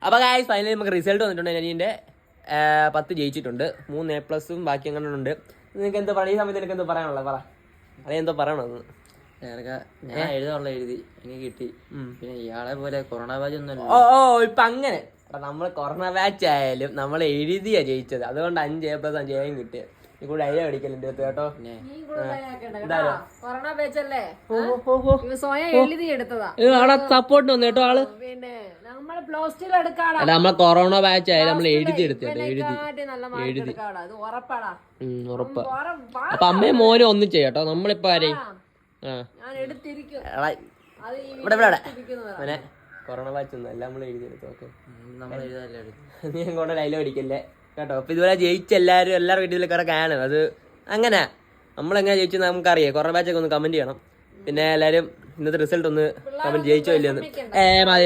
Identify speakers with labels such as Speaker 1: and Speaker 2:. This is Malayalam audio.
Speaker 1: അപ്പോൾ ഗായ്സ് ഫൈനലി നമുക്ക് റിസൾട്ട് വന്നിട്ടുണ്ട്. അനിയൻ്റെ 10 ജയിച്ചിട്ടുണ്ട്, 3 A+ഉം ബാക്കി അങ്ങനെ ഉണ്ട്. നിനക്ക് എന്താ പറയുക? ഈ സമയത്ത് എനിക്ക് എന്താ പറയാനുള്ളത്? പറ, അതെന്തോ പറയണമെന്ന്.
Speaker 2: ഞാൻ എഴുതി എനിക്ക് കിട്ടി. പിന്നെ ഇയാളെ പോലെ കൊറോണ ബാച്ച് ഒന്നും.
Speaker 1: ഓ ഇപ്പൊ അങ്ങനെ നമ്മൾ കൊറോണ ബാച്ച് ആയാലും നമ്മൾ എഴുതിയാ ജയിച്ചത്, അതുകൊണ്ട് 5 A+ 5 A കിട്ടിയത്. ഈ കൂടെ അയ്യ അടിക്കലുണ്ട് കേട്ടോ. ആളെ സപ്പോർട്ട് വന്നു കേട്ടോ. ആള് അല്ല നമ്മളെ കൊറോണ ബാച്ച് ആയാലും നമ്മൾ എഴുതി എടുത്തല്ലേ, എഴുതി ഉറപ്പാ. അപ്പൊ അമ്മയും മോനും ഒന്നും ചെയ്യാട്ടോ. നമ്മളിപ്പോ ആരെയും ഇവിടെ കൊറോണ ബാച്ച് ഒന്നും അല്ല, നമ്മൾ എഴുതിയെടുത്തു. ഓക്കെ, നീ കൊണ്ട് ഡയലോഗ് അടിക്കല്ലേ കേട്ടോ. അപ്പൊ ഇതുപോലെ ജയിച്ച എല്ലാവരുടെ വീട്ടിലേക്ക് കാണും. അത് അങ്ങനെ നമ്മളെങ്ങനെ ജയിച്ചെന്ന് നമുക്കറിയാം. കൊറോണ ബാച്ചൊക്കെ ഒന്ന് കമന്റ് ചെയ്യണം. പിന്നെ എല്ലാവരും ഇന്നത്തെ റിസൾട്ട് ഒന്ന് കമന്റ് ജയിച്ചോ ഇല്ലെന്ന്. മതി